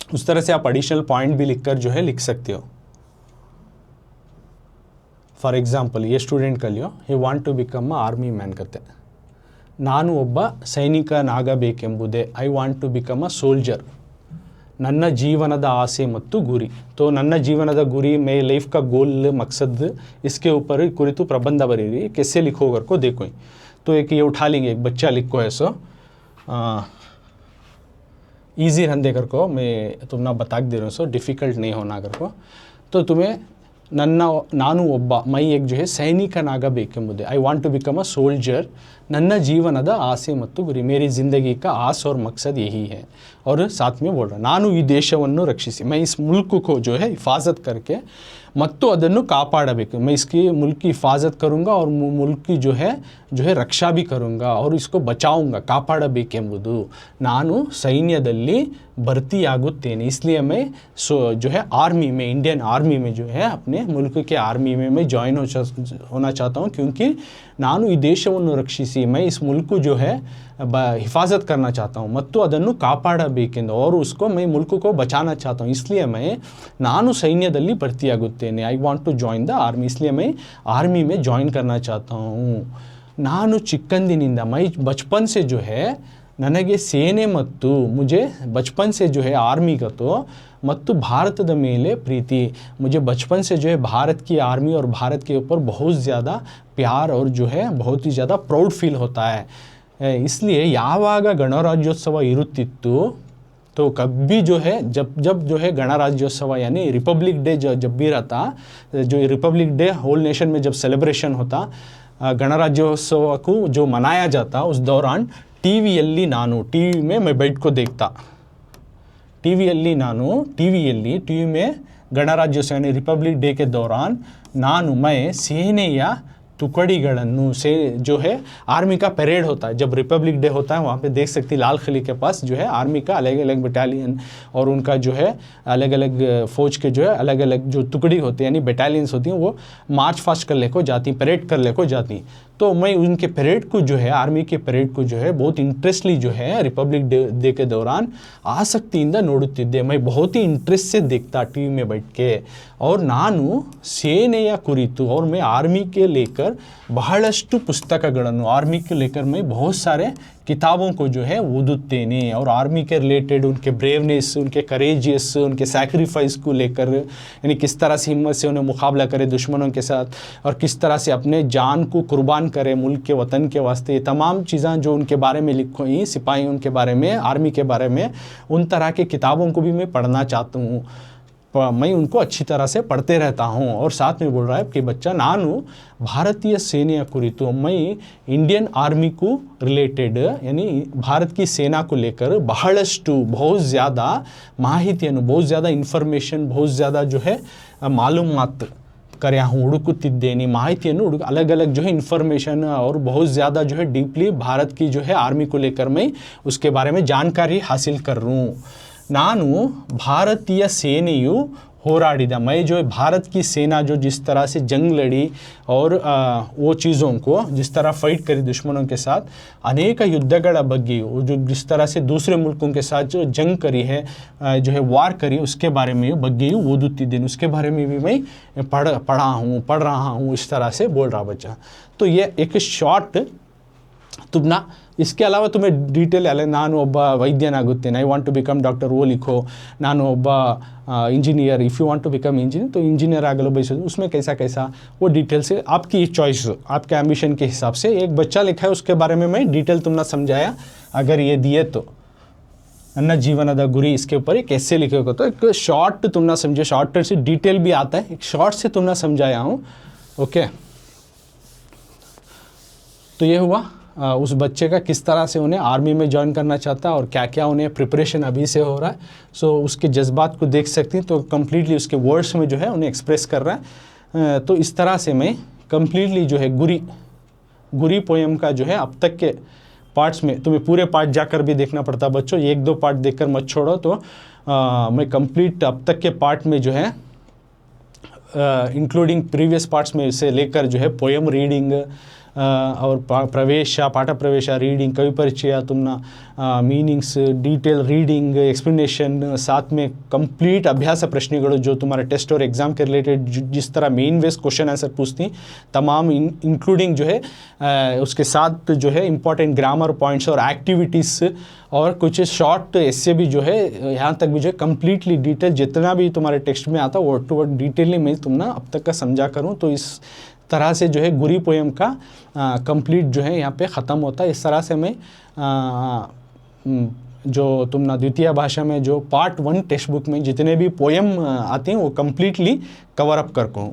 [SPEAKER 1] उस तरह से आप एडिशनल पॉइंट भी लिखकर जो है लिख सकते हो। फॉर एग्जाम्पल ये स्टूडेंट का लियो, he want to become a army man करते, ನಾನು ಒಬ್ಬ ಸೈನಿಕನಾಗಬೇಕೆಂಬುದೇ, I want to become a soldier, ನನ್ನ ಜೀವನದ ಆಸೆ ಮತ್ತು ಗುರಿ। तो ನನ್ನ ಜೀವನದ ಗುರಿ ಮೇ लाइफ का गोल मकसद, इसके ऊपर कुरितु प्रबंध बरेरी, कैसे लिखो कर को देखो। तो एक ये उठा लेंगे, एक बच्चा लिखो है सो ईजी रहने कर को, मैं तुम ना बता दे रहा हूँ सो डिफ़िकल्ट नहीं होना कर को। तो तुम्हें ನಾನು ಒಬ್ಬ ಮೈ एक जो है ಸೈನಿಕನಾಗಬೇಕೆಂಬುದೇ, I want to become a soldier, ನನ್ನ ಜೀವನದ ಆಸೆ ಮತ್ತು ಗುರಿ, मेरी ज़िंदगी का आस और मकसद यही है। और साथ में बोल रहा ನಾನು ಈ ದೇಶವನ್ನು ರಕ್ಷಿಸಿ, मैं इस मुल्क को जो है हिफाजत करके ಮತ್ತು ಅದನ್ನು ಕಾಪಾಡಬೇಕು, मैं इसकी मुल्क की हिफाजत करूँगा और मुल्क की जो है रक्षा भी करूँगा और इसको बचाऊँगा, ಕಾಪಾಡಬೇಕೆಂಬುದು। ನಾನು ಸೈನ್ಯದಲ್ಲಿ ಭರ್ತಿಯಾಗುತ್ತೇನೆ, इसलिए मैं जो है आर्मी में, इंडियन आर्मी में जो है अपने मुल्क के आर्मी में मैं ज्वाइन होना चाहता हूँ, क्योंकि ನಾನು ಈ ದೇಶವನ್ನು ರಕ್ಷಿಸಿ, मैं इस मुल्क को जो है हिफाजत करना चाहता हूँ, ಮತ್ತು ಅದನ್ನು ಕಾಪಾಡಬೇಕೆಂದು, और उसको मैं मुल्क को बचाना चाहता हूँ, इसलिए मैं ನಾನು ಸೈನ್ಯದಲ್ಲಿ ಭರ್ತಿಯಾಗುತ್ತೇನೆ, I want to join the army, इसलिए मैं आर्मी में ज्वाइन करना चाहता हूँ। ನಾನು ಚಿಕ್ಕಂದಿನಿಂದ, मैं बचपन से जो है ನನಗೆ ಸೇನೆ ಮತ್ತು मुझे बचपन से जो है आर्मी का तो ಮತ್ತು ಭಾರತದ ಮೇಲೆ ಪ್ರೀತಿ, मुझे बचपन से जो है भारत की आर्मी और भारत के ऊपर बहुत ज़्यादा प्यार और जो है बहुत ही ज़्यादा प्राउड फील होता है। इसलिए ಯಾವಾಗ ಗಣರಾಜ್ಯೋತ್ಸವ ಇರುತ್ತಿತ್ತು, तो कभी जो है जब जो है गणराज्योत्सव यानी रिपब्लिक डे जब भी रहता, जो रिपब्लिक डे होल नेशन में जब सेलिब्रेशन होता, गणराज्योत्सव को जो मनाया जाता, उस दौरान टीविಯಲ್ಲಿ ನಾನು, टीवी में मैं बैठ को देखता, टीविಯಲ್ಲಿ ನಾನು, टीवी में गणराज्योत्सव यानी रिपब्लिक डे के दौरान मैं सेनेಯ टुकड़ीಗಳನ್ನು, से जो है आर्मी का परेड होता है, जब रिपब्लिक डे होता है वहाँ पे देख सकती लाल किले के पास जो है आर्मी का अलग अलग बटालियन और उनका जो है अलग अलग फ़ौज के जो है अलग अलग जो टुकड़ी होती है यानी बटालियंस होती हैं, वो मार्च फास्ट कर लेको जाती, परेड कर लेको जाती। तो मैं उनके परेड को जो है, आर्मी के परेड को जो है बहुत इंटरेस्टली जो है रिपब्लिक डे के दौरान ಆಸಕ್ತಿಯಿಂದ ನೋಡುತ್ತಿದ್ದೆ. मैं बहुत ही इंटरेस्ट से देखता टीवी में बैठ के. और ನಾನು ಸೇನೆಯ ಕುರಿತು और मैं आर्मी के लेकर ಬಹಳಷ್ಟು ಪುಸ್ತಕಗಳನ್ನು, आर्मी के लेकर मैं बहुत सारे किताबों को जो है ओदुत्तेने और आर्मी के रिलेटेड उनके ब्रेवनेस, उनके करेजियस, उनके सैक्रिफाइस को लेकर, यानी किस तरह से हिम्मत से उन्हें मुकाबला करे दुश्मनों के साथ और किस तरह से अपने जान को कुर्बान करे मुल्क के वतन के वास्ते, तमाम चीज़ें जो उनके बारे में लिखी हुई, सिपाही उनके बारे में, आर्मी के बारे में, उन तरह के किताबों को भी मैं पढ़ना चाहता हूँ. मैं उनको अच्छी तरह से पढ़ते रहता हूँ. और साथ में बोल रहा है कि बच्चा ನಾನು भारतीय सेना कुरितु, मैं इंडियन आर्मी को रिलेटेड यानी भारत की सेना को लेकर ಬಹಳಷ್ಟು बहुत ज़्यादा ಮಾಹಿತಿಯನ್ನು, बहुत ज़्यादा इन्फॉर्मेशन, बहुत ज़्यादा जो है मालूमात कर्या हूँ, ಹುಡುಕುತ್ತಿದ್ದೇನೆ ಮಾಹಿತಿಯನ್ನು अलग अलग जो है इन्फॉर्मेशन और बहुत ज़्यादा जो है डीपली भारत की जो है आर्मी को लेकर मैं उसके बारे में जानकारी हासिल कर रहा हूँ. ನಾನು भारतीय सेनेयु होराडिदा, मैं जो भारत की सेना जो जिस तरह से जंग लड़ी और वो चीज़ों को जिस तरह फाइट करी दुश्मनों के साथ, अनेक युद्धಗಳ ಬಗ್ಗೆ जो जिस तरह से दूसरे मुल्कों के साथ जो जंग करी है, जो है वार करी, उसके बारे में ಬಗ್ಗೆ ಓದುತ್ತಿದ್ದೇನೆ, उसके बारे में भी मैं पढ़ रहा हूँ, इस तरह से बोल रहा बच्चा. तो ये एक शॉर्ट तुमना. इसके अलावा तुम्हें डिटेल अಲ್ಲ, ನಾನು ಒಬ್ಬ ವೈದ್ಯನಾಗುತ್ತೇನೆ, I want to become doctor, वो लिखो. ನಾನು ಒಬ್ಬ engineer, if you want to become engineer तो इंजीनियर आगे बयसोದು, उसमें कैसा कैसा वो डिटेल से आपकी चॉइस, आपके एम्बिशन के हिसाब से. एक बच्चा लिखा है उसके बारे में मैं डिटेल तुमने समझाया. अगर ये दिए तो ನನ್ನ ಜೀವನದ ಗುರಿ इसके ऊपर एक कैसे लिखेगा, तो एक शॉर्ट तुमने समझे, शॉर्ट से डिटेल भी आता है, एक शॉर्ट से तुमने समझाया हूँ. ओके, तो ये हुआ उस बच्चे का किस तरह से उन्हें आर्मी में ज्वाइन करना चाहता है और क्या क्या उन्हें प्रिपरेशन अभी से हो रहा है. सो उसके जज्बात को देख सकती हैं, तो कम्प्लीटली उसके वर्ड्स में जो है उन्हें एक्सप्रेस कर रहा है. तो इस तरह से मैं कम्प्लीटली जो है गुरी पोएम का जो है अब तक के पार्ट्स में, तुम्हें पूरे पार्ट जाकर भी देखना पड़ता बच्चों, एक दो पार्ट देखकर मत छोड़ो. तो मैं कंप्लीट अब तक के पार्ट में जो है इंक्लूडिंग प्रीवियस पार्ट्स में से लेकर जो है पोएम रीडिंग और प्रवेश, पाठ प्रवेश, रीडिंग, कवि परिचय, तुमना मीनिंग्स, डिटेल रीडिंग, एक्सप्लेनेशन, साथ में कंप्लीट अभ्यास प्रश्नಗಳು जो तुम्हारे टेस्ट और एग्ज़ाम के रिलेटेड जिस तरह मेन वेस क्वेश्चन आंसर पूछती, तमाम इंक्लूडिंग जो है उसके साथ जो है इंपॉर्टेंट ग्रामर पॉइंट्स और एक्टिविटीज़ और कुछ शॉर्ट एस्से भी जो है, यहाँ तक भी जो है कम्प्लीटली डिटेल जितना भी तुम्हारे टेक्स्ट में आता वर्ड टू वर्ड डिटेलली मैं तुमने अब तक का समझा करूँ. तो इस तरह से जो है गुरी पोएम का कंप्लीट जो है यहाँ पे ख़त्म होता है. इस तरह से मैं जो तुमना द्वितीय भाषा में जो पार्ट 1 टेक्स्ट बुक में जितने भी पोएम आते हैं वो कम्प्लीटली कवर अप कर पाऊँ.